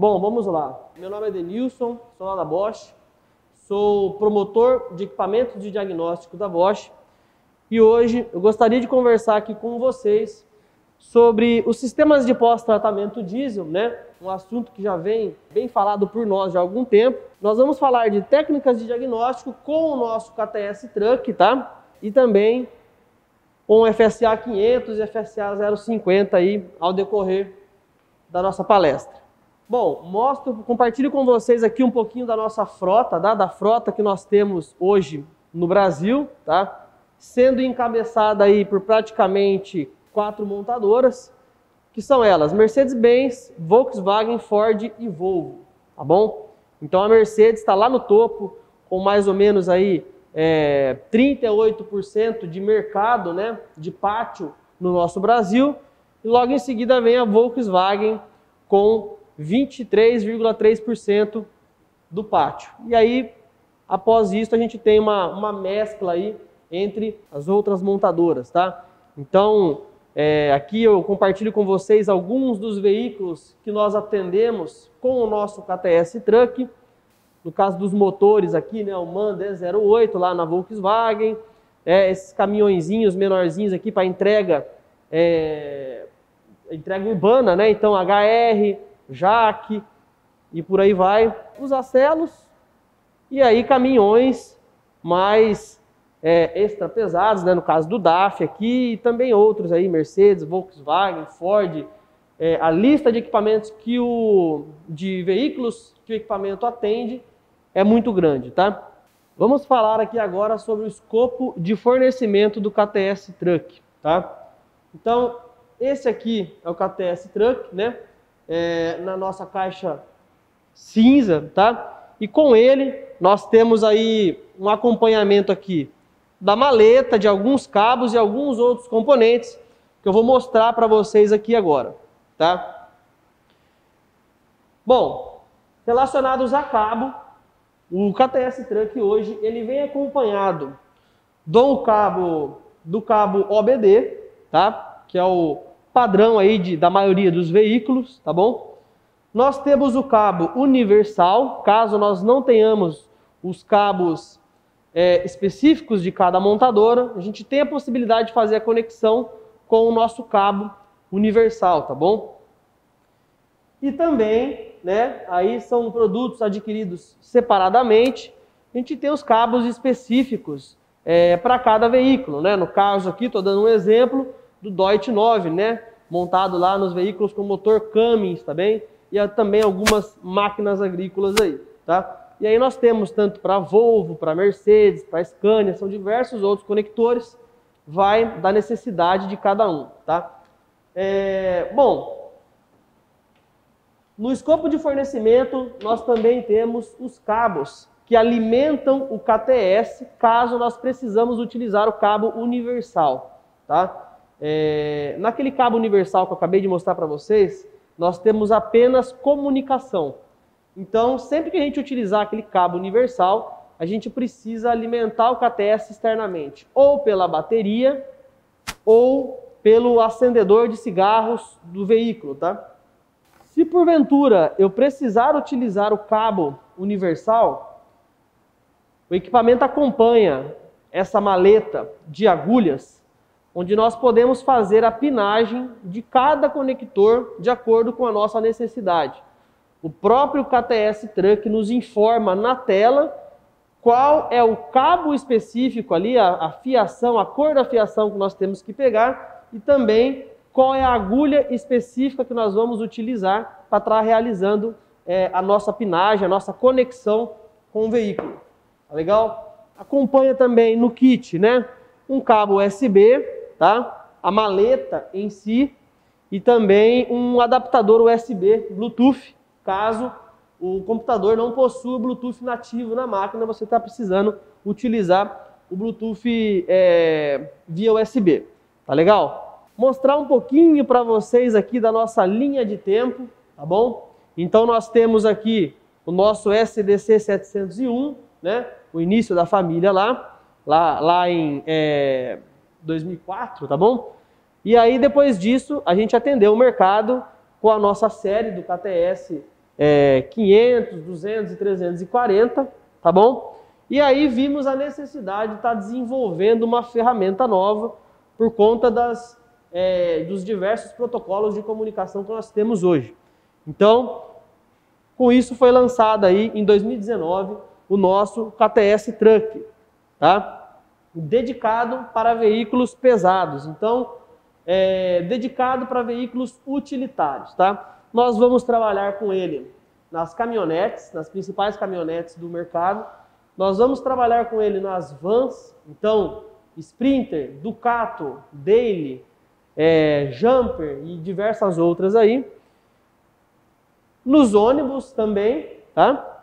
Bom, vamos lá. Meu nome é Denilson, sou lá da Bosch, sou promotor de equipamentos de diagnóstico da Bosch e hoje eu gostaria de conversar aqui com vocês sobre os sistemas de pós-tratamento diesel, né? Um assunto que já vem bem falado por nós já há algum tempo. Nós vamos falar de técnicas de diagnóstico com o nosso KTS Truck, tá? E também com o FSA 500 e FSA 050 aí ao decorrer da nossa palestra. Bom, compartilho com vocês aqui um pouquinho da nossa frota, da frota que nós temos hoje no Brasil, tá? Sendo encabeçada aí por praticamente 4 montadoras, que são elas: Mercedes-Benz, Volkswagen, Ford e Volvo, tá bom? Então a Mercedes está lá no topo, com mais ou menos aí 38% de mercado, né, de pátio no nosso Brasil, e logo em seguida vem a Volkswagen com 23,3% do pátio. E aí, após isso, a gente tem uma mescla aí entre as outras montadoras, tá? Então, aqui eu compartilho com vocês alguns dos veículos que nós atendemos com o nosso KTS Truck. No caso dos motores aqui, né, o MAN 1008 lá na Volkswagen, esses caminhõezinhos menorzinhos aqui para entrega urbana, né? Então HR, JAC e por aí vai. Os acelos e aí caminhões mais extra pesados, né? No caso do DAF aqui e também outros aí, Mercedes, Volkswagen, Ford. A lista de equipamentos de veículos que o equipamento atende é muito grande, tá? Vamos falar aqui agora sobre o escopo de fornecimento do KTS Truck, tá? Então, esse aqui é o KTS Truck, né? Na nossa caixa cinza, tá? E com ele nós temos aí um acompanhamento aqui da maleta, de alguns cabos e alguns outros componentes que eu vou mostrar para vocês aqui agora, tá? Bom, relacionados a cabo, o KTS Truck hoje ele vem acompanhado do cabo OBD, tá? Que é o padrão aí da maioria dos veículos, tá bom? Nós temos o cabo universal, caso nós não tenhamos os cabos específicos de cada montadora, a gente tem a possibilidade de fazer a conexão com o nosso cabo universal, tá bom? E também, né, aí são produtos adquiridos separadamente, a gente tem os cabos específicos para cada veículo, né? No caso aqui, estou dando um exemplo do Deutz 9, né? Montado lá nos veículos com motor Cummins, tá bem? E também algumas máquinas agrícolas aí, tá? E aí nós temos tanto para Volvo, para Mercedes, para Scania, são diversos outros conectores, vai da necessidade de cada um, tá? Bom, no escopo de fornecimento, nós também temos os cabos que alimentam o KTS, caso nós precisamos utilizar o cabo universal, tá? Naquele cabo universal que eu acabei de mostrar para vocês, nós temos apenas comunicação. Então, sempre que a gente utilizar aquele cabo universal, a gente precisa alimentar o KTS externamente, ou pela bateria, ou pelo acendedor de cigarros do veículo, tá? Se porventura eu precisar utilizar o cabo universal, o equipamento acompanha essa maleta de agulhas, onde nós podemos fazer a pinagem de cada conector de acordo com a nossa necessidade. O próprio KTS Truck nos informa na tela qual é o cabo específico ali, a fiação, a cor da fiação que nós temos que pegar e também qual é a agulha específica que nós vamos utilizar para estar realizando a nossa pinagem, a nossa conexão com o veículo. Tá legal? Acompanha também no kit, né, um cabo USB, tá? A maleta em si e também um adaptador USB Bluetooth, caso o computador não possua Bluetooth nativo na máquina, você está precisando utilizar o Bluetooth via USB. Tá legal? Mostrar um pouquinho para vocês aqui da nossa linha de tempo, tá bom? Então nós temos aqui o nosso SDC 701, né? O início da família lá em 2004, tá bom? E aí depois disso a gente atendeu o mercado com a nossa série do KTS 500, 200 e 340, tá bom? E aí vimos a necessidade de estar desenvolvendo uma ferramenta nova por conta dos diversos protocolos de comunicação que nós temos hoje. Então, com isso foi lançado aí em 2019 o nosso KTS Truck, tá? Dedicado para veículos pesados. Então, dedicado para veículos utilitários, tá? Nós vamos trabalhar com ele nas caminhonetes, nas principais caminhonetes do mercado. Nós vamos trabalhar com ele nas vans, então, Sprinter, Ducato, Daily, Jumper e diversas outras aí. Nos ônibus também, tá?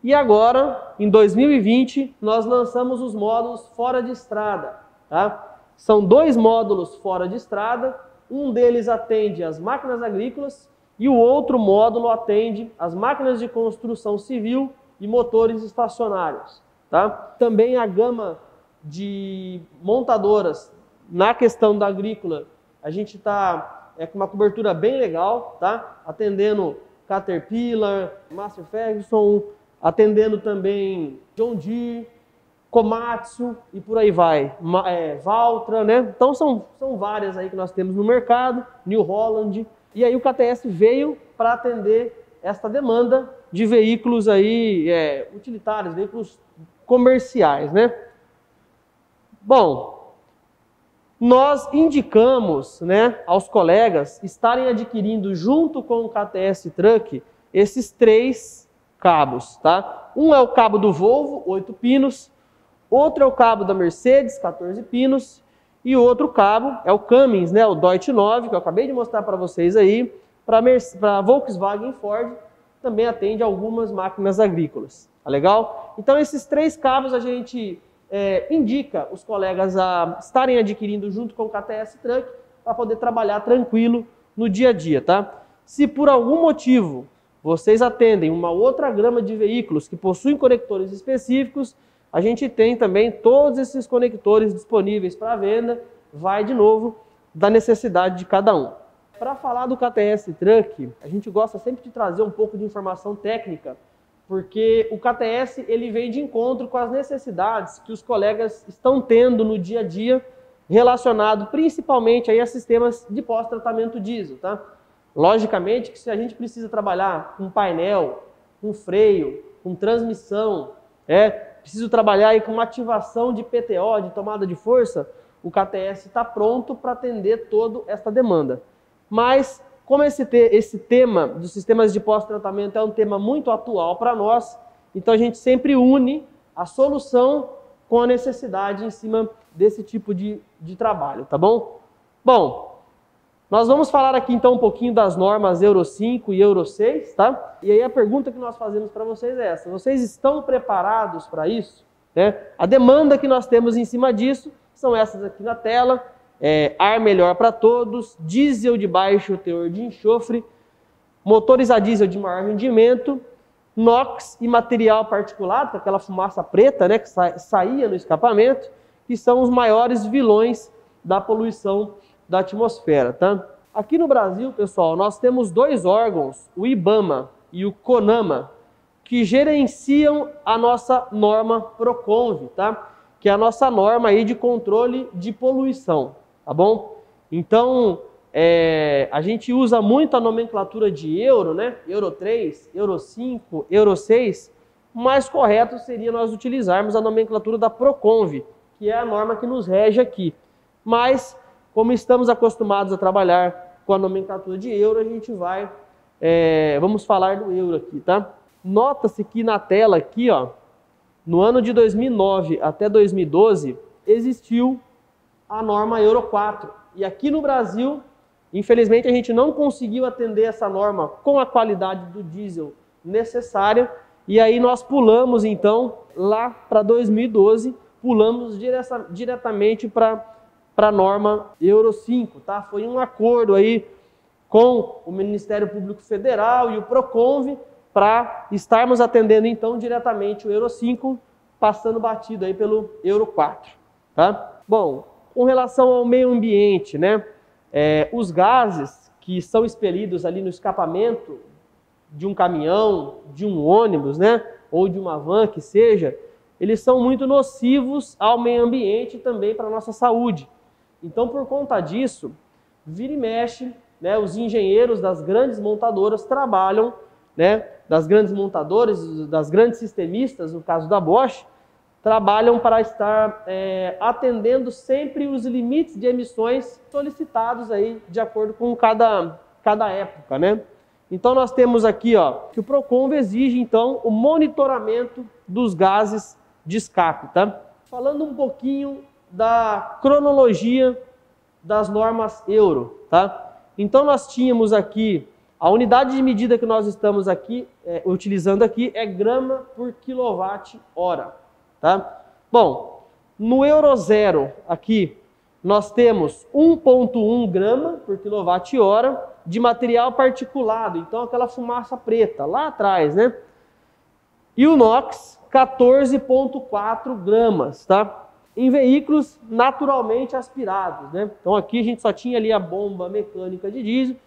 E agora, em 2020, nós lançamos os módulos fora de estrada, tá? São 2 módulos fora de estrada, um deles atende às máquinas agrícolas e o outro módulo atende às máquinas de construção civil e motores estacionários, tá? Também a gama de montadoras na questão da agrícola, a gente está com uma cobertura bem legal, tá? Atendendo Caterpillar, Massey Ferguson, atendendo também John Deere, Komatsu e por aí vai, Valtra, né? Então são várias aí que nós temos no mercado, New Holland, e aí o KTS veio para atender esta demanda de veículos aí utilitários, veículos comerciais, né? Bom, nós indicamos, né, aos colegas estarem adquirindo junto com o KTS Truck esses 3 cabos, tá? Um é o cabo do Volvo, 8 pinos, outro é o cabo da Mercedes, 14 pinos, e o outro cabo é o Cummins, né, o Deutz 9, que eu acabei de mostrar para vocês aí, para Volkswagen e Ford, também atende algumas máquinas agrícolas, tá legal? Então esses 3 cabos a gente indica os colegas a estarem adquirindo junto com o KTS Truck para poder trabalhar tranquilo no dia a dia, tá? Se por algum motivo vocês atendem uma outra gama de veículos que possuem conectores específicos, a gente tem também todos esses conectores disponíveis para venda, vai de novo da necessidade de cada um. Para falar do KTS Truck, a gente gosta sempre de trazer um pouco de informação técnica, porque o KTS ele vem de encontro com as necessidades que os colegas estão tendo no dia a dia, relacionado principalmente aí a sistemas de pós-tratamento diesel, tá? Logicamente que se a gente precisa trabalhar com painel, com freio, com transmissão, preciso trabalhar aí com ativação de PTO, de tomada de força, o KTS está pronto para atender toda esta demanda. Mas, como esse tema dos sistemas de pós-tratamento é um tema muito atual para nós, então a gente sempre une a solução com a necessidade em cima desse tipo de trabalho, tá bom? Bom, nós vamos falar aqui então um pouquinho das normas Euro 5 e Euro 6, tá? E aí a pergunta que nós fazemos para vocês é essa: vocês estão preparados para isso? Né? A demanda que nós temos em cima disso são essas aqui na tela: ar melhor para todos, diesel de baixo teor de enxofre, motores a diesel de maior rendimento, NOx e material particulado, com aquela fumaça preta, né, que saía no escapamento, que são os maiores vilões da poluição da atmosfera, tá? Aqui no Brasil, pessoal, nós temos 2 órgãos, o IBAMA e o CONAMA, que gerenciam a nossa norma PROCONV, tá? Que é a nossa norma aí de controle de poluição, tá bom? Então, a gente usa muito a nomenclatura de Euro, né? Euro 3, Euro 5, Euro 6. O mais correto seria nós utilizarmos a nomenclatura da PROCONV, que é a norma que nos rege aqui. Mas, como estamos acostumados a trabalhar com a nomenclatura de Euro, a gente vai, vamos falar do Euro aqui, tá? Nota-se que na tela aqui, ó, no ano de 2009 até 2012, existiu a norma Euro 4. E aqui no Brasil, infelizmente, a gente não conseguiu atender essa norma com a qualidade do diesel necessária. E aí nós pulamos, então, lá para 2012, pulamos diretamente para a norma Euro 5, tá? Foi um acordo aí com o Ministério Público Federal e o PROCONV para estarmos atendendo, então, diretamente o Euro 5, passando batido aí pelo Euro 4, tá? Bom, com relação ao meio ambiente, né? Os gases que são expelidos ali no escapamento de um caminhão, de um ônibus, né, ou de uma van que seja, eles são muito nocivos ao meio ambiente e também para a nossa saúde. Então, por conta disso, vira e mexe, né, os engenheiros das grandes montadoras trabalham, né, das grandes montadoras, das grandes sistemistas, no caso da Bosch, trabalham para estar atendendo sempre os limites de emissões solicitados aí de acordo com cada época, né? Então nós temos aqui, ó, que o Proconv exige então o monitoramento dos gases de escape, tá? Falando um pouquinho da cronologia das normas Euro, tá? Então nós tínhamos aqui a unidade de medida que nós estamos aqui utilizando aqui é grama por quilowatt-hora, tá? Bom, no Euro 0 aqui nós temos 1,1 grama por quilowatt-hora de material particulado, então aquela fumaça preta lá atrás, né? E o NOx 14,4 gramas, tá? Em veículos naturalmente aspirados, né? Então aqui a gente só tinha ali a bomba mecânica de diesel.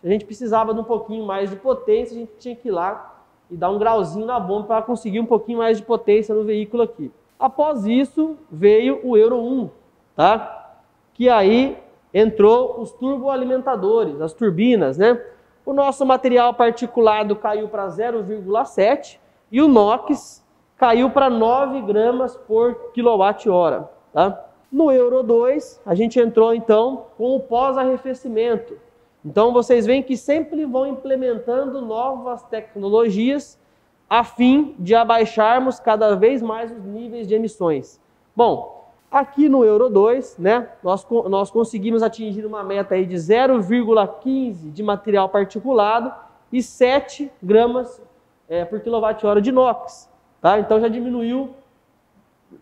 Se a gente precisava de um pouquinho mais de potência, a gente tinha que ir lá e dar um grauzinho na bomba para conseguir um pouquinho mais de potência no veículo aqui. Após isso veio o Euro 1, tá? Que aí entrou os turboalimentadores, as turbinas, né? O nosso material particulado caiu para 0,7 e o NOx caiu para 9 gramas por quilowatt-hora, tá? No Euro 2, a gente entrou então com o pós-arrefecimento. Então vocês veem que sempre vão implementando novas tecnologias a fim de abaixarmos cada vez mais os níveis de emissões. Bom, aqui no Euro 2, né, nós conseguimos atingir uma meta aí de 0,15 de material particulado e 7 gramas por quilowatt-hora de NOx. Tá? Então já diminuiu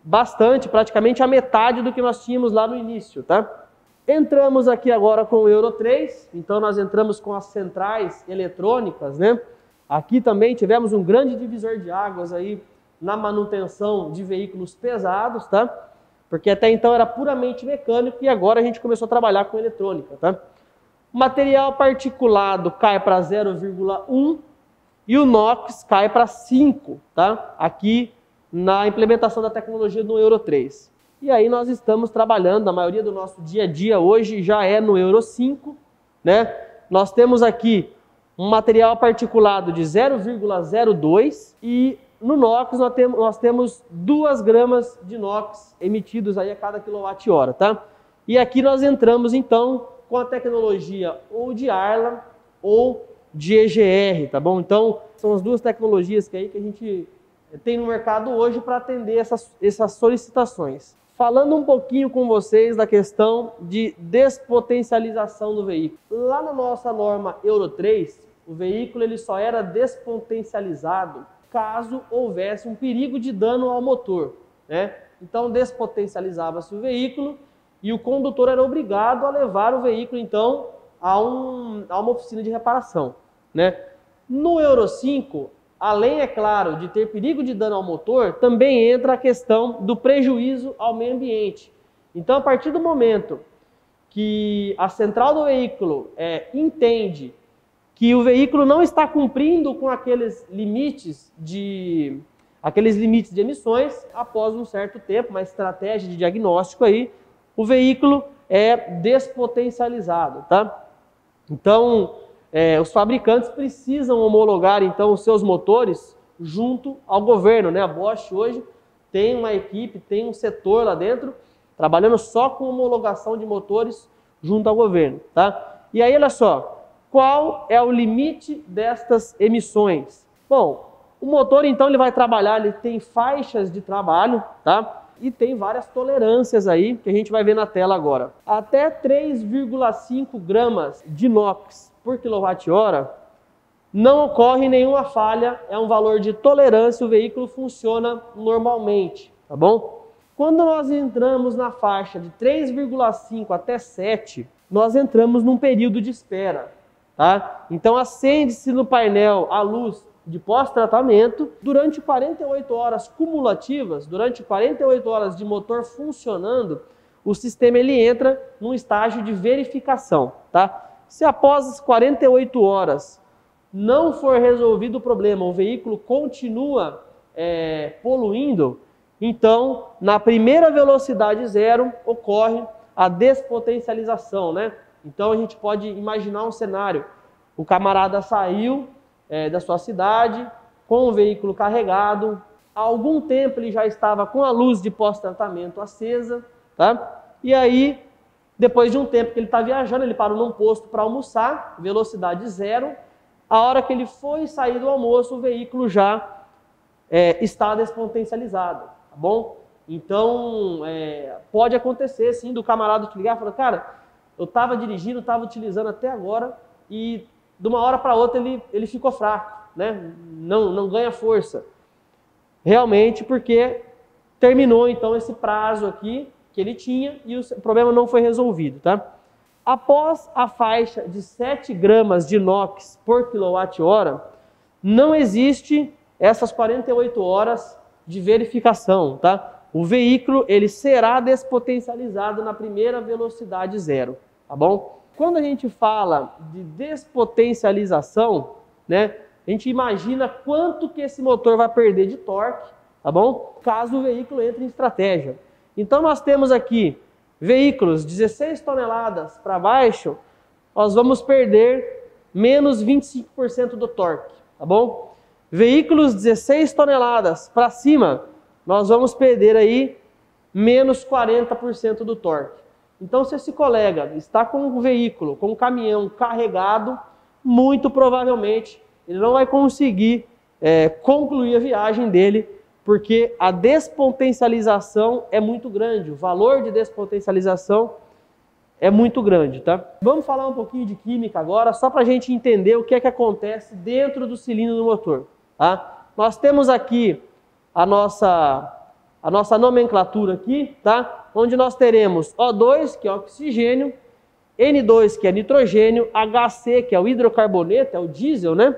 bastante, praticamente a metade do que nós tínhamos lá no início. Tá? Entramos aqui agora com o Euro 3, então nós entramos com as centrais eletrônicas, né? Aqui também tivemos um grande divisor de águas aí na manutenção de veículos pesados, tá? Porque até então era puramente mecânico e agora a gente começou a trabalhar com eletrônica, tá? O material particulado cai para 0,1 e o NOx cai para 5, tá? Aqui na implementação da tecnologia no Euro 3. E aí nós estamos trabalhando, a maioria do nosso dia a dia hoje já é no Euro 5, né? Nós temos aqui um material particulado de 0,02 e no NOx nós temos 2 gramas de NOx emitidos aí a cada quilowatt-hora, tá? E aqui nós entramos então com a tecnologia ou de Arla ou de EGR, tá bom? Então são as duas tecnologias que a gente tem no mercado hoje para atender essas solicitações. Falando um pouquinho com vocês da questão de despotencialização do veículo. Lá na nossa norma Euro 3, o veículo ele só era despotencializado caso houvesse um perigo de dano ao motor, né? Então despotencializava-se o veículo e o condutor era obrigado a levar o veículo então a uma oficina de reparação, né? No Euro 5, além, é claro, de ter perigo de dano ao motor, também entra a questão do prejuízo ao meio ambiente. Então, a partir do momento que a central do veículo entende que o veículo não está cumprindo com aqueles limites de emissões, após um certo tempo, uma estratégia de diagnóstico aí, o veículo é despotencializado, tá? Então, os fabricantes precisam homologar então os seus motores junto ao governo, né? A Bosch hoje tem uma equipe, tem um setor lá dentro trabalhando só com homologação de motores junto ao governo, tá? E aí, olha só, qual é o limite destas emissões? Bom, o motor então ele vai trabalhar, ele tem faixas de trabalho, tá? E tem várias tolerâncias aí que a gente vai ver na tela agora. Até 3,5 gramas de NOx por quilowatt-hora, não ocorre nenhuma falha, é um valor de tolerância, o veículo funciona normalmente, tá bom? Quando nós entramos na faixa de 3,5 até 7, nós entramos num período de espera, tá? Então acende-se no painel a luz de pós-tratamento, durante 48 horas cumulativas, durante 48 horas de motor funcionando, o sistema ele entra num estágio de verificação, tá? Se após as 48 horas não for resolvido o problema, o veículo continua poluindo, então, na primeira velocidade zero, ocorre a despotencialização, né? Então, a gente pode imaginar um cenário. O camarada saiu da sua cidade com o veículo carregado. Há algum tempo ele já estava com a luz de pós-tratamento acesa, tá? E aí, depois de um tempo que ele está viajando, ele parou num posto para almoçar, velocidade zero. A hora que ele foi sair do almoço, o veículo já está despotencializado, tá bom? Então, pode acontecer, sim, do camarada te ligar e falar, cara, eu estava dirigindo, estava utilizando até agora e de uma hora para outra ele ficou fraco, né? Não ganha força. Realmente porque terminou, então, esse prazo aqui que ele tinha e o problema não foi resolvido, tá? Após a faixa de 7 gramas de NOx por kWh, não existe essas 48 horas de verificação, tá? O veículo, ele será despotencializado na primeira velocidade zero, tá bom? Quando a gente fala de despotencialização, né, a gente imagina quanto que esse motor vai perder de torque, tá bom? Caso o veículo entre em estratégia. Então nós temos aqui veículos 16 toneladas para baixo, nós vamos perder menos 25% do torque, tá bom? Veículos 16 toneladas para cima, nós vamos perder aí menos 40% do torque. Então, se esse colega está com um veículo, com um caminhão carregado, muito provavelmente ele não vai conseguir concluir a viagem dele, porque a despotencialização é muito grande, o valor de despotencialização é muito grande, tá? Vamos falar um pouquinho de química agora, só para a gente entender o que é que acontece dentro do cilindro do motor, tá? Nós temos aqui a nossa nomenclatura aqui, tá? Onde nós teremos O2, que é oxigênio, N2, que é nitrogênio, HC, que é o hidrocarboneto, é o diesel, né?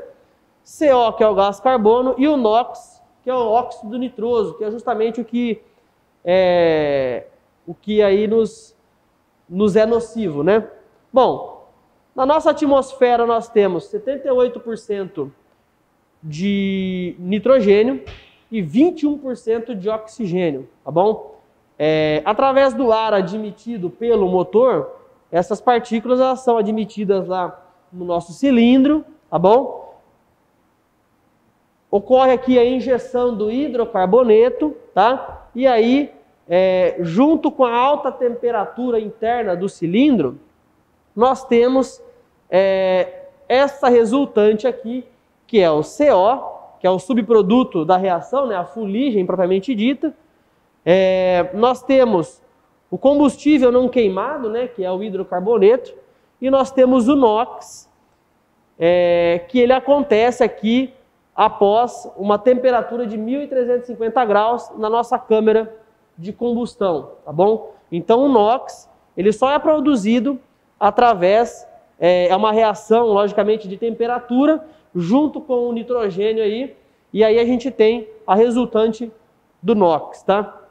CO, que é o gás carbono, e o NOx, que é o óxido nitroso, que é justamente o que aí nos é nocivo, né? Bom, na nossa atmosfera nós temos 78% de nitrogênio e 21% de oxigênio, tá bom? Através do ar admitido pelo motor, essas partículas elas são admitidas lá no nosso cilindro, tá bom? Ocorre aqui a injeção do hidrocarboneto, tá? E aí, junto com a alta temperatura interna do cilindro, nós temos essa resultante aqui, que é o CO, que é o subproduto da reação, né? A fuligem propriamente dita. Nós temos o combustível não queimado, né? Que é o hidrocarboneto, e nós temos o NOx, que ele acontece aqui após uma temperatura de 1.350 graus na nossa câmara de combustão, tá bom? Então o NOx, ele só é produzido através, uma reação, logicamente, de temperatura, junto com o nitrogênio aí, e aí a gente tem a resultante do NOx, tá?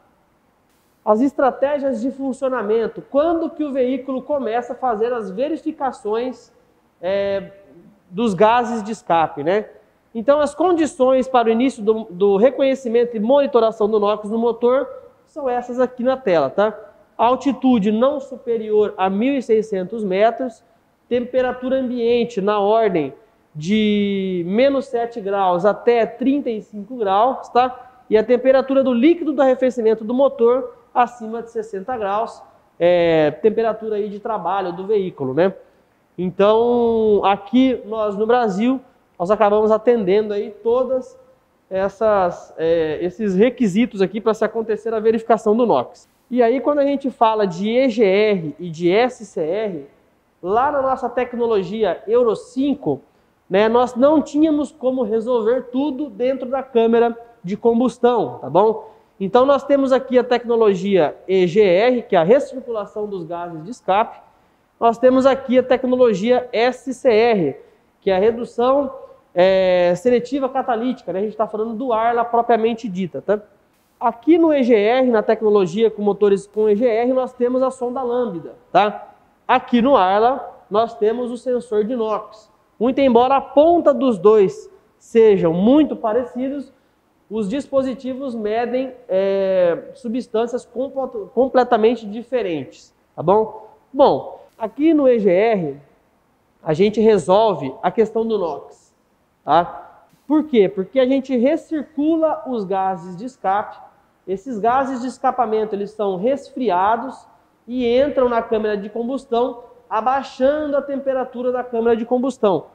As estratégias de funcionamento, quando que o veículo começa a fazer as verificações dos gases de escape, né? Então, as condições para o início do reconhecimento e monitoração do NOx no motor são essas aqui na tela, tá? Altitude não superior a 1.600 metros, temperatura ambiente na ordem de menos 7 graus até 35 graus, tá? E a temperatura do líquido do arrefecimento do motor acima de 60 graus, temperatura aí de trabalho do veículo, né? Então, aqui nós no Brasil, nós acabamos atendendo aí todas esses requisitos aqui para se acontecer a verificação do NOx. E aí, quando a gente fala de EGR e de SCR, lá na nossa tecnologia Euro 5, né, nós não tínhamos como resolver tudo dentro da câmara de combustão, tá bom? Então, nós temos aqui a tecnologia EGR, que é a recirculação dos gases de escape. Nós temos aqui a tecnologia SCR, que é a redução seletiva catalítica, né? A gente está falando do ar lá propriamente dita, tá? Aqui no EGR, na tecnologia com motores com EGR, nós temos a sonda lambda, tá? Aqui no Arla, nós temos o sensor de NOx. Muito embora a ponta dos dois sejam muito parecidos, os dispositivos medem substâncias completamente diferentes, tá bom? Bom, aqui no EGR, a gente resolve a questão do NOx, tá? Por quê? Porque a gente recircula os gases de escape. Esses gases de escapamento, eles são resfriados e entram na câmara de combustão, abaixando a temperatura da câmara de combustão.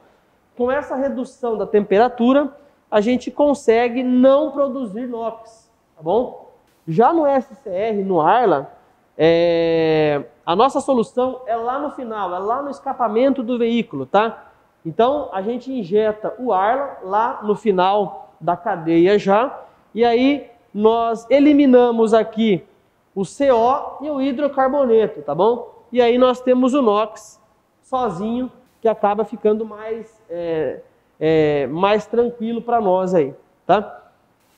Com essa redução da temperatura, a gente consegue não produzir NOx, tá bom? Já no SCR, no Arla, a nossa solução é lá no final, é lá no escapamento do veículo, tá? Então, a gente injeta o Arla lá no final da cadeia já, e aí nós eliminamos aqui o CO e o hidrocarboneto, tá bom? E aí nós temos o NOx sozinho, que acaba ficando mais tranquilo para nós aí, tá?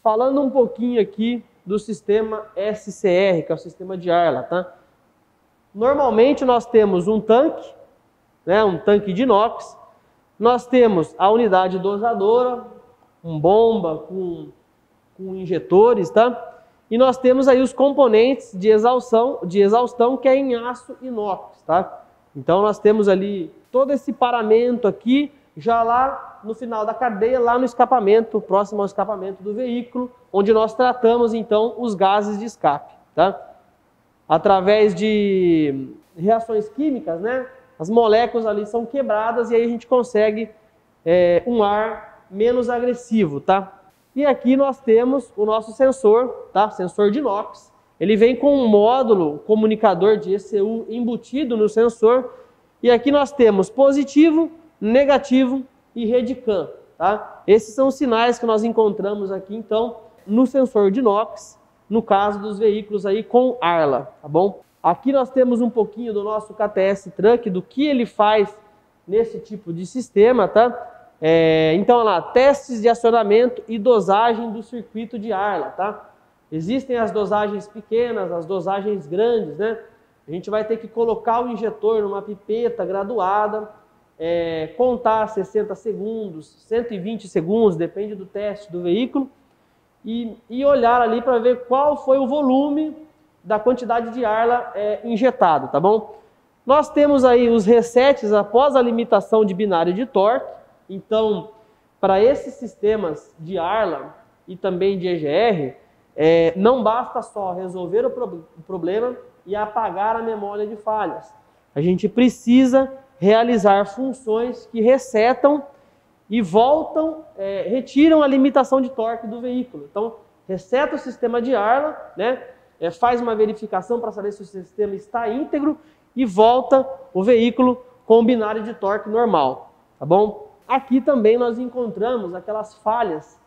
Falando um pouquinho aqui do sistema SCR, que é o sistema de Arla, tá? Normalmente nós temos um tanque, né, um tanque de inox, nós temos a unidade dosadora, com bomba, com injetores, tá? E nós temos aí os componentes de exaustão que é em aço inox, tá? Então nós temos ali todo esse paramento aqui, já lá no final da cadeia, lá no escapamento, próximo ao escapamento do veículo, onde nós tratamos então os gases de escape, tá? Através de reações químicas, né? As moléculas ali são quebradas e aí a gente consegue um ar menos agressivo, tá? E aqui nós temos o nosso sensor, tá? Sensor de inox. Ele vem com um módulo comunicador de ECU embutido no sensor. E aqui nós temos positivo, negativo e rede CAN, tá? Esses são os sinais que nós encontramos aqui, então, no sensor de inox, no caso dos veículos aí com Arla, tá bom? Aqui nós temos um pouquinho do nosso KTS Truck, do que ele faz nesse tipo de sistema, tá? Então, olha lá, testes de acionamento e dosagem do circuito de Arla, tá? Existem as dosagens pequenas, as dosagens grandes, né? A gente vai ter que colocar o injetor numa pipeta graduada, contar 60 segundos, 120 segundos, depende do teste do veículo, e olhar ali para ver qual foi o volume da quantidade de Arla injetado, tá bom? Nós temos aí os resets após a limitação de binário de torque. Então, para esses sistemas de Arla e também de EGR, não basta só resolver o problema e apagar a memória de falhas. A gente precisa realizar funções que resetam e voltam, retiram a limitação de torque do veículo. Então, reseta o sistema de Arla, né? Faz uma verificação para saber se o sistema está íntegro e volta o veículo com o binário de torque normal, tá bom? Aqui também nós encontramos aquelas falhas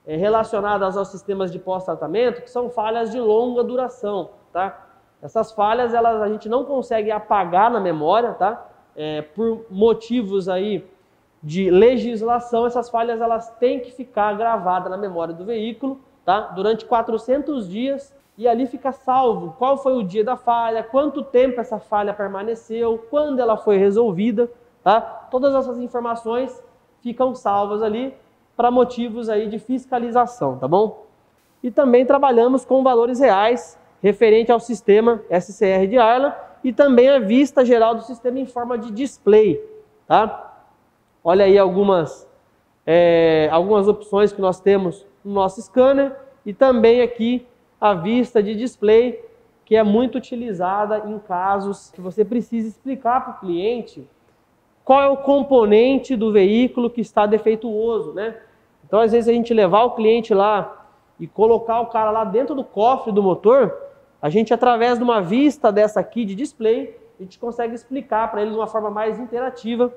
relacionadas aos sistemas de pós-tratamento, que são falhas de longa duração, tá? Essas falhas, a gente não consegue apagar na memória, tá? Por motivos aí de legislação, essas falhas elas têm que ficar gravadas na memória do veículo, tá? Durante 400 dias, e ali fica salvo qual foi o dia da falha, quanto tempo essa falha permaneceu, quando ela foi resolvida, tá? Todas essas informações ficam salvas ali para motivos aí de fiscalização, tá bom? E também trabalhamos com valores reais referente ao sistema SCR de Arla e também a vista geral do sistema em forma de display, tá? Olha aí algumas opções que nós temos no nosso scanner e também aqui a vista de display, que é muito utilizada em casos que você precisa explicar para o cliente qual é o componente do veículo que está defeituoso, né? Então, às vezes, a gente levar o cliente lá e colocar o cara lá dentro do cofre do motor, a gente, através de uma vista dessa aqui de display, a gente consegue explicar para eles de uma forma mais interativa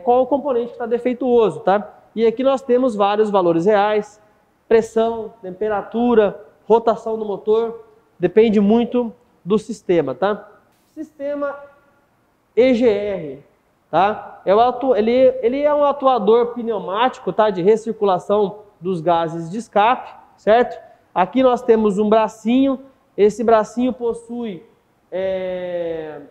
qual é o componente que está defeituoso, tá? E aqui nós temos vários valores reais, pressão, temperatura, rotação do motor, depende muito do sistema, tá? Sistema EGR, tá? Ele é um atuador pneumático, tá? De recirculação dos gases de escape, certo? Aqui nós temos um bracinho, esse bracinho possui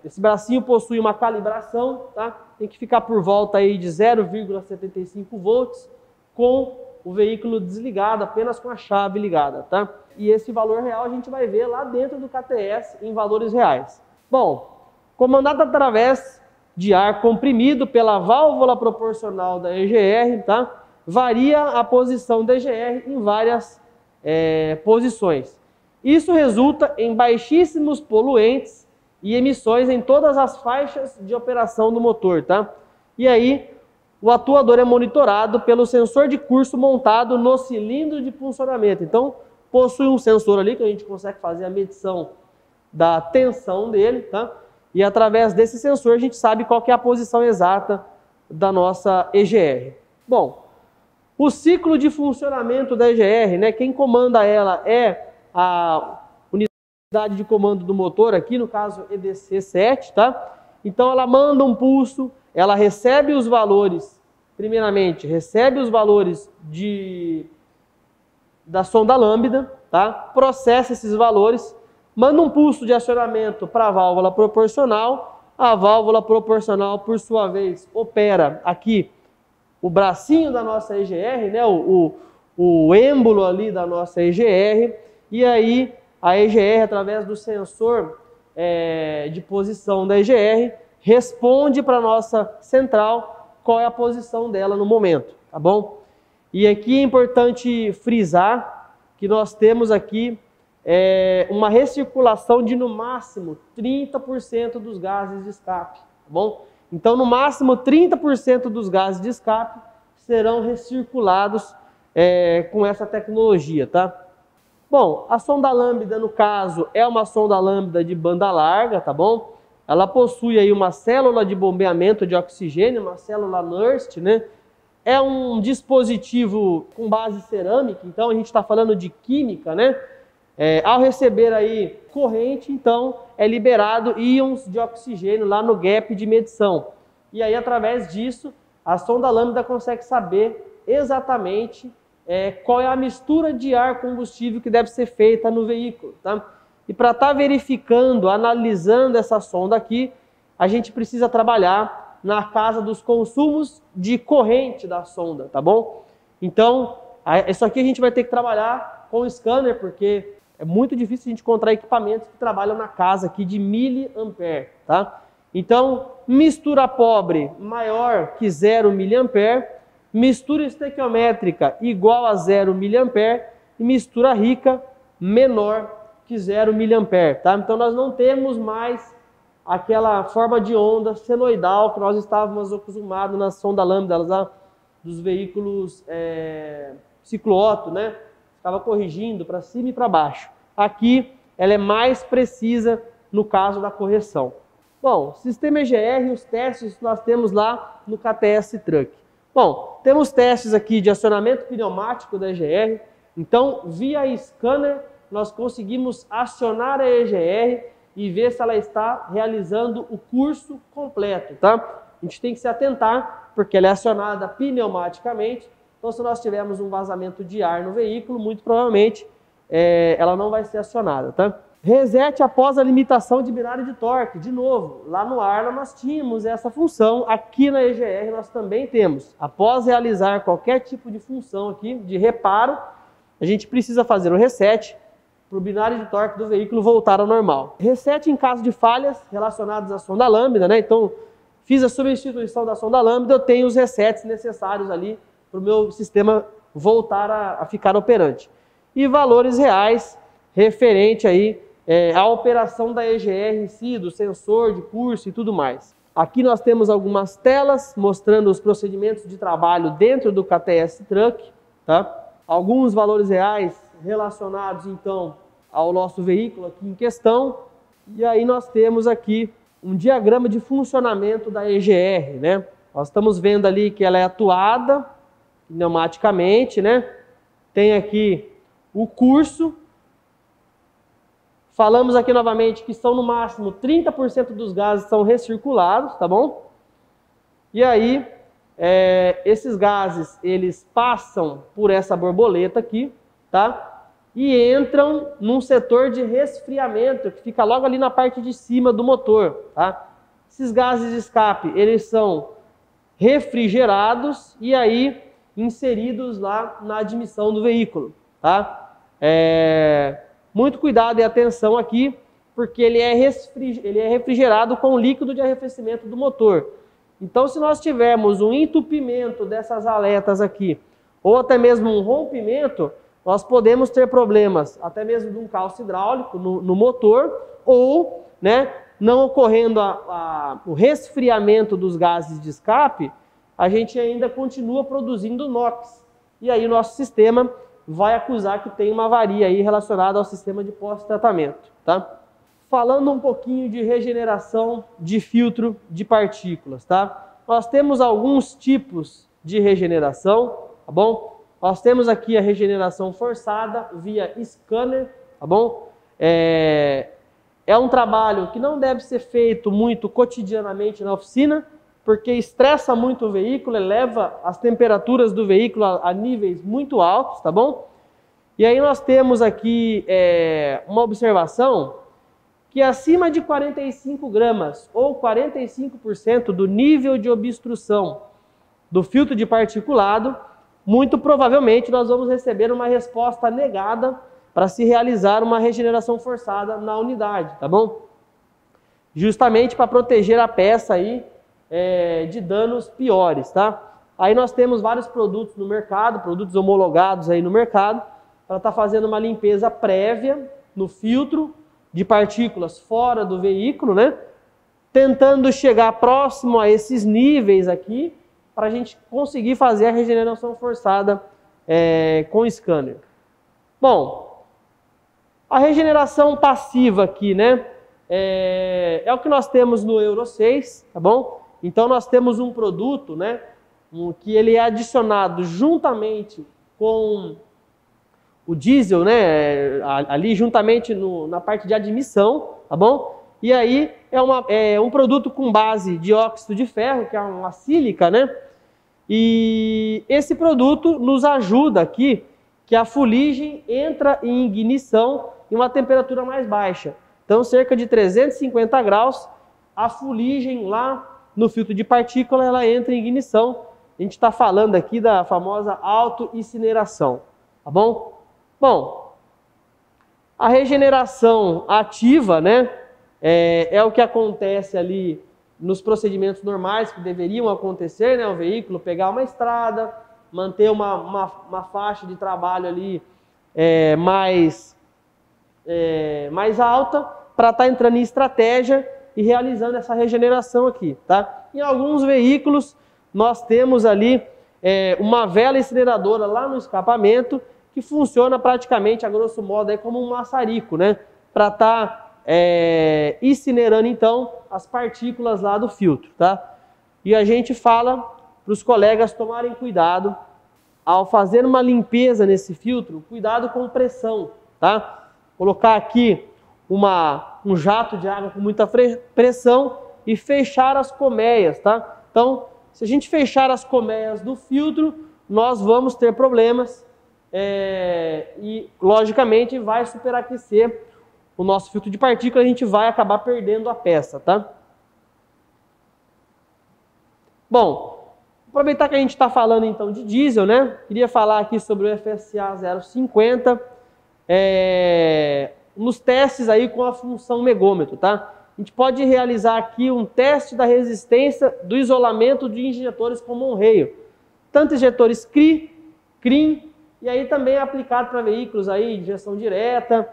esse bracinho possui uma calibração, tá? Tem que ficar por volta aí de 0,75 volts com o veículo desligado, apenas com a chave ligada, tá? E esse valor real a gente vai ver lá dentro do KTS em valores reais. Bom, comandado através de ar comprimido pela válvula proporcional da EGR, tá? Varia a posição da EGR em várias posições. Isso resulta em baixíssimos poluentes e emissões em todas as faixas de operação do motor, tá? E aí, o atuador é monitorado pelo sensor de curso montado no cilindro de funcionamento. Então, possui um sensor ali que a gente consegue fazer a medição da tensão dele, tá? E através desse sensor a gente sabe qual que é a posição exata da nossa EGR. Bom, o ciclo de funcionamento da EGR, né? Quem comanda ela é a unidade de comando do motor aqui, no caso EDC7, tá? Então ela manda um pulso, ela recebe os valores, primeiramente, recebe os valores da sonda lambda, tá? Processa esses valores, manda um pulso de acionamento para a válvula proporcional. A válvula proporcional, por sua vez, opera aqui o bracinho da nossa EGR, né? o êmbolo ali da nossa EGR, e aí a EGR, através do sensor de posição da EGR, responde para a nossa central qual é a posição dela no momento, tá bom? E aqui é importante frisar que nós temos aqui uma recirculação de no máximo 30% dos gases de escape, tá bom? Então, no máximo 30% dos gases de escape serão recirculados com essa tecnologia, tá? Bom, a sonda lambda, no caso, é uma sonda lambda de banda larga, tá bom? Ela possui aí uma célula de bombeamento de oxigênio, uma célula NIRST, né? É um dispositivo com base cerâmica, então a gente está falando de química, né? Ao receber aí corrente, então é liberado íons de oxigênio lá no gap de medição. E aí, através disso, a sonda lambda consegue saber exatamente qual é a mistura de ar combustível que deve ser feita no veículo, tá? E para estar verificando, analisando essa sonda aqui, a gente precisa trabalhar na casa dos consumos de corrente da sonda, tá bom? Então, isso aqui a gente vai ter que trabalhar com o scanner, porque é muito difícil a gente encontrar equipamentos que trabalham na casa aqui de miliampere, tá? Então, mistura pobre maior que 0 miliampere, mistura estequiométrica igual a 0 miliampere e mistura rica menor que 0 miliampere, tá? Então, nós não temos mais aquela forma de onda senoidal que nós estávamos acostumados na sonda lambda lá dos veículos ciclo-otto, né? Ficava corrigindo para cima e para baixo. Aqui ela é mais precisa no caso da correção. Bom, sistema EGR, os testes que nós temos lá no KTS Truck. Bom, temos testes aqui de acionamento pneumático da EGR. Então, via scanner, nós conseguimos acionar a EGR e ver se ela está realizando o curso completo, tá? A gente tem que se atentar, porque ela é acionada pneumaticamente. Então, se nós tivermos um vazamento de ar no veículo, muito provavelmente ela não vai ser acionada, tá? Reset após a limitação de binário de torque. De novo, lá no Arla nós tínhamos essa função, aqui na EGR nós também temos. Após realizar qualquer tipo de função aqui, de reparo, a gente precisa fazer o reset para o binário de torque do veículo voltar ao normal. Reset em caso de falhas relacionadas à sonda lambda, né? Então, fiz a substituição da sonda lambda, eu tenho os resets necessários ali para o meu sistema voltar a ficar operante. E valores reais referente aí à operação da EGR em si, do sensor de curso e tudo mais. Aqui nós temos algumas telas mostrando os procedimentos de trabalho dentro do KTS Truck, tá? Alguns valores reais relacionados então ao nosso veículo aqui em questão. E aí nós temos aqui um diagrama de funcionamento da EGR, né? Nós estamos vendo ali que ela é atuada pneumaticamente, né? Tem aqui o curso. Falamos aqui novamente que são no máximo 30% dos gases são recirculados, tá bom? E aí, esses gases, eles passam por essa borboleta aqui, tá? e entram num setor de resfriamento, que fica logo ali na parte de cima do motor, tá? Esses gases de escape, eles são refrigerados e aí inseridos lá na admissão do veículo, tá? Muito cuidado e atenção aqui, porque ele é refrigerado com líquido de arrefecimento do motor. Então, se nós tivermos um entupimento dessas aletas aqui, ou até mesmo um rompimento, nós podemos ter problemas, até mesmo de um calço hidráulico no motor, ou, né, não ocorrendo o resfriamento dos gases de escape, a gente ainda continua produzindo NOx. E aí o nosso sistema vai acusar que tem uma avaria aí relacionada ao sistema de pós-tratamento, tá? Falando um pouquinho de regeneração de filtro de partículas, tá? Nós temos alguns tipos de regeneração, tá bom? Nós temos aqui a regeneração forçada via scanner, tá bom? É um trabalho que não deve ser feito muito cotidianamente na oficina, porque estressa muito o veículo, eleva as temperaturas do veículo a níveis muito altos, tá bom? E aí nós temos aqui uma observação que acima de 45 gramas ou 45% do nível de obstrução do filtro de particulado, muito provavelmente nós vamos receber uma resposta negada para se realizar uma regeneração forçada na unidade, tá bom? Justamente para proteger a peça aí de danos piores, tá? Aí nós temos vários produtos no mercado, produtos homologados aí no mercado, para estar fazendo uma limpeza prévia no filtro de partículas fora do veículo, né? Tentando chegar próximo a esses níveis aqui, para a gente conseguir fazer a regeneração forçada com scanner. Bom, a regeneração passiva aqui, né? É o que nós temos no Euro 6, tá bom? Então nós temos um produto, né? Que ele é adicionado juntamente com o diesel, né? Ali juntamente na parte de admissão, tá bom? E aí é um produto com base de óxido de ferro, que é uma sílica, né? E esse produto nos ajuda aqui, que a fuligem entra em ignição em uma temperatura mais baixa. Então, cerca de 350 graus, a fuligem lá no filtro de partícula, ela entra em ignição. A gente está falando aqui da famosa auto-incineração, tá bom? Bom, a regeneração ativa, né, é o que acontece ali nos procedimentos normais que deveriam acontecer, né? O veículo pegar uma estrada, manter uma faixa de trabalho ali mais alta, para estar entrando em estratégia e realizando essa regeneração aqui, tá? Em alguns veículos, nós temos ali uma vela incineradora lá no escapamento, que funciona praticamente, a grosso modo, como um maçarico, né? Para estar incinerando, então, as partículas lá do filtro, tá? E a gente fala para os colegas tomarem cuidado ao fazer uma limpeza nesse filtro, cuidado com pressão, tá? Colocar aqui um jato de água com muita pressão e fechar as colmeias, tá? Então, se a gente fechar as colmeias do filtro, nós vamos ter problemas e, logicamente, vai superaquecer o nosso filtro de partícula, a gente vai acabar perdendo a peça, tá? Bom, aproveitar que a gente está falando então de diesel, né? Queria falar aqui sobre o FSA 050, nos testes aí com a função megômetro, tá? A gente pode realizar aqui um teste da resistência do isolamento de injetores com Monreio, tanto injetores CRI, CRIM, e aí também é aplicado para veículos aí, injeção direta,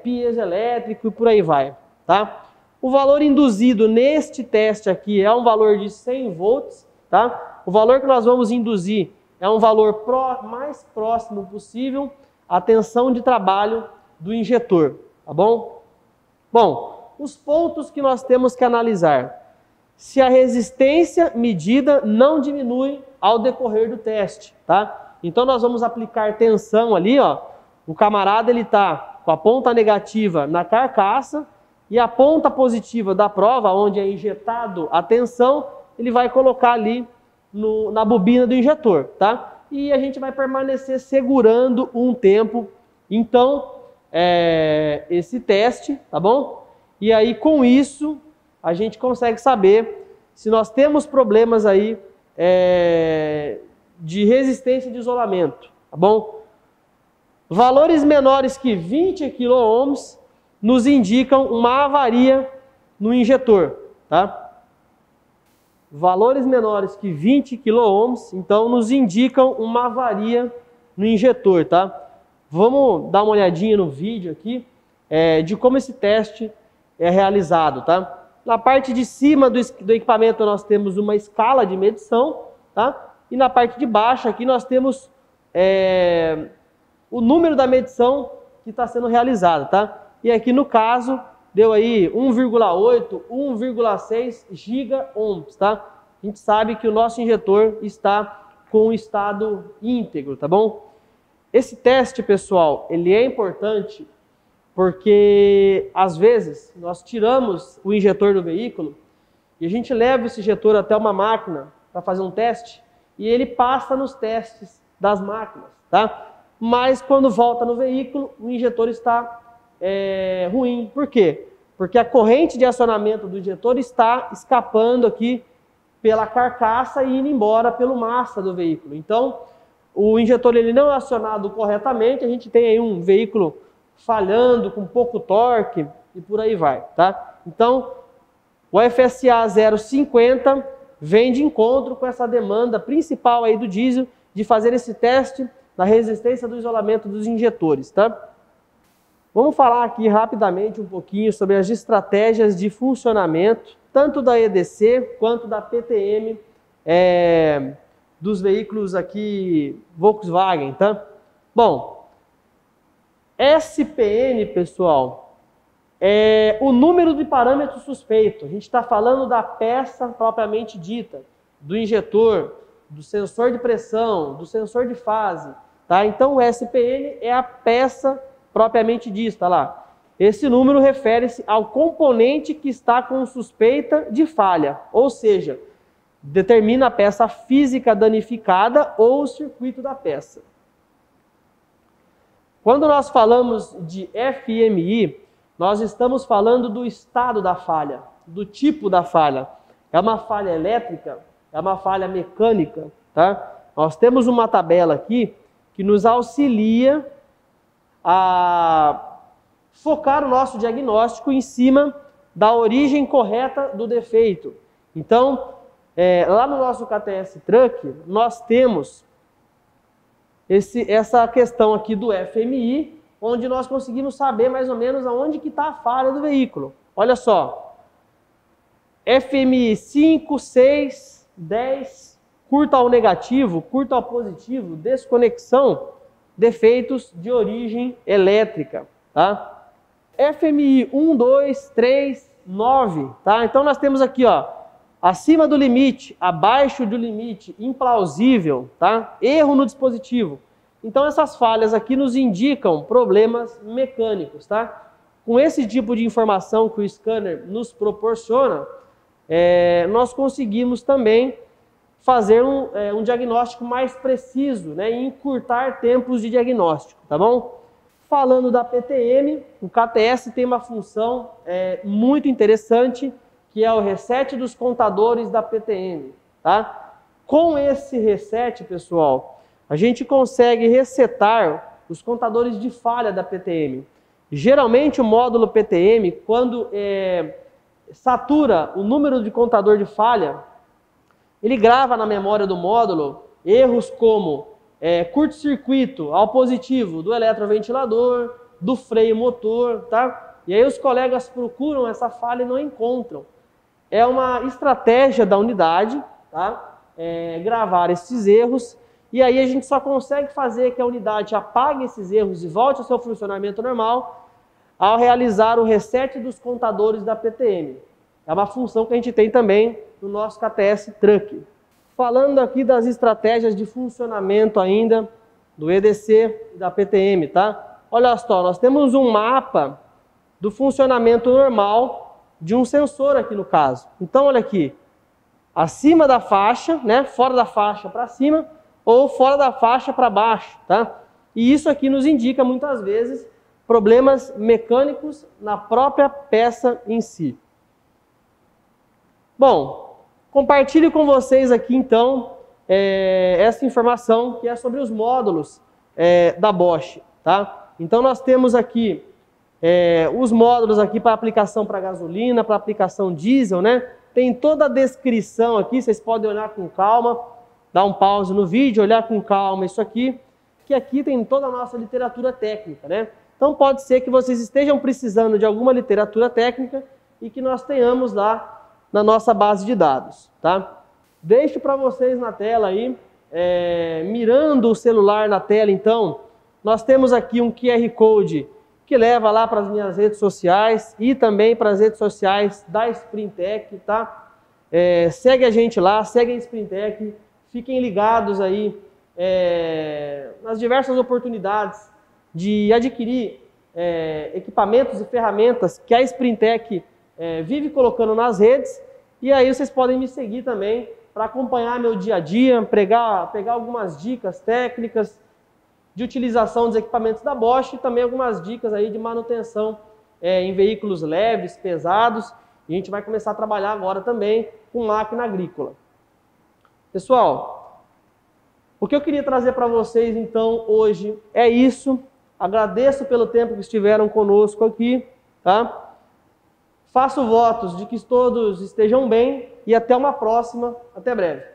piezoelétrico e por aí vai, tá? O valor induzido neste teste aqui é um valor de 100 volts, tá? O valor que nós vamos induzir é um valor mais próximo possível à tensão de trabalho do injetor, tá bom? Bom, os pontos que nós temos que analisar. Se a resistência medida não diminui ao decorrer do teste, tá? Então nós vamos aplicar tensão ali, ó. O camarada ele está com a ponta negativa na carcaça e a ponta positiva da prova, onde é injetado a tensão, ele vai colocar ali na bobina do injetor, tá? E a gente vai permanecer segurando um tempo então esse teste, tá bom? E aí com isso a gente consegue saber se nós temos problemas aí de resistência de isolamento, tá bom? Valores menores que 20 kΩ nos indicam uma avaria no injetor, tá? Valores menores que 20 kΩ, então, nos indicam uma avaria no injetor, tá? Vamos dar uma olhadinha no vídeo aqui de como esse teste é realizado, tá? Na parte de cima do equipamento nós temos uma escala de medição, tá? E na parte de baixo aqui nós temos o número da medição que está sendo realizada, tá? E aqui no caso deu aí 1,8, 1,6 giga-ohms, tá? A gente sabe que o nosso injetor está com o estado íntegro, tá bom? Esse teste, pessoal, ele é importante porque às vezes nós tiramos o injetor do veículo e a gente leva esse injetor até uma máquina para fazer um teste e ele passa nos testes das máquinas, tá? Mas quando volta no veículo, o injetor está ruim. Por quê? Porque a corrente de acionamento do injetor está escapando aqui pela carcaça e indo embora pelo massa do veículo. Então, o injetor ele não é acionado corretamente, a gente tem aí um veículo falhando, com pouco torque e por aí vai, tá? Então, o FSA 050 vem de encontro com essa demanda principal aí do diesel de fazer esse teste da resistência do isolamento dos injetores, tá? Vamos falar aqui rapidamente um pouquinho sobre as estratégias de funcionamento, tanto da EDC quanto da PTM dos veículos aqui Volkswagen, tá? Bom, SPN, pessoal, é o número de parâmetros suspeito. A gente está falando da peça propriamente dita, do injetor, do sensor de pressão, do sensor de fase, tá? Então o SPN é a peça propriamente dita lá. Esse número refere-se ao componente que está com suspeita de falha, ou seja, determina a peça física danificada ou o circuito da peça. Quando nós falamos de FMI, nós estamos falando do estado da falha, do tipo da falha. É uma falha elétrica? É uma falha mecânica? Tá? Nós temos uma tabela aqui que nos auxilia a focar o nosso diagnóstico em cima da origem correta do defeito. Então, lá no nosso KTS Truck, nós temos essa questão aqui do FMI, onde nós conseguimos saber mais ou menos aonde que está a falha do veículo. Olha só, FMI 5, 6, 10, curto ao negativo, curto ao positivo, desconexão, defeitos de origem elétrica, tá? FMI 1, 2, 3, 9, tá? Então nós temos aqui, ó, acima do limite, abaixo do limite, implausível, tá? Erro no dispositivo. Então essas falhas aqui nos indicam problemas mecânicos, tá? Com esse tipo de informação que o scanner nos proporciona, nós conseguimos também fazer um diagnóstico mais preciso, né? E encurtar tempos de diagnóstico, tá bom? Falando da PTM, o KTS tem uma função muito interessante, que é o reset dos contadores da PTM, tá? Com esse reset, pessoal, a gente consegue resetar os contadores de falha da PTM. Geralmente o módulo PTM, quando satura o número de contador de falha, ele grava na memória do módulo erros como curto-circuito ao positivo do eletroventilador, do freio motor, tá? E aí os colegas procuram essa falha e não encontram. É uma estratégia da unidade, tá? Gravar esses erros, e aí a gente só consegue fazer que a unidade apague esses erros e volte ao seu funcionamento normal ao realizar o reset dos contadores da PTM. É uma função que a gente tem também no nosso KTS Truck. Falando aqui das estratégias de funcionamento ainda do EDC e da PTM, tá? Olha só, nós temos um mapa do funcionamento normal de um sensor aqui no caso. Então, olha aqui, acima da faixa, né, fora da faixa para cima ou fora da faixa para baixo, tá? E isso aqui nos indica, muitas vezes, problemas mecânicos na própria peça em si. Bom, compartilho com vocês aqui, então, essa informação que é sobre os módulos da Bosch, tá? Então, nós temos aqui os módulos aqui para aplicação para gasolina, para aplicação diesel, né? Tem toda a descrição aqui, vocês podem olhar com calma, dar um pause no vídeo, olhar com calma isso aqui, que aqui tem toda a nossa literatura técnica, né? Então pode ser que vocês estejam precisando de alguma literatura técnica e que nós tenhamos lá na nossa base de dados, tá? Deixo para vocês na tela aí, mirando o celular na tela, então, nós temos aqui um QR Code que leva lá para as minhas redes sociais e também para as redes sociais da Sprintec, tá? Segue a gente lá, segue a Sprintec, fiquem ligados aí nas diversas oportunidades de adquirir equipamentos e ferramentas que a Sprintec vive colocando nas redes, e aí vocês podem me seguir também para acompanhar meu dia a dia, pegar algumas dicas técnicas de utilização dos equipamentos da Bosch e também algumas dicas aí de manutenção em veículos leves, pesados, e a gente vai começar a trabalhar agora também com máquina agrícola. Pessoal, o que eu queria trazer para vocês então hoje é isso. Agradeço pelo tempo que estiveram conosco aqui, tá? Faço votos de que todos estejam bem e até uma próxima. Até breve.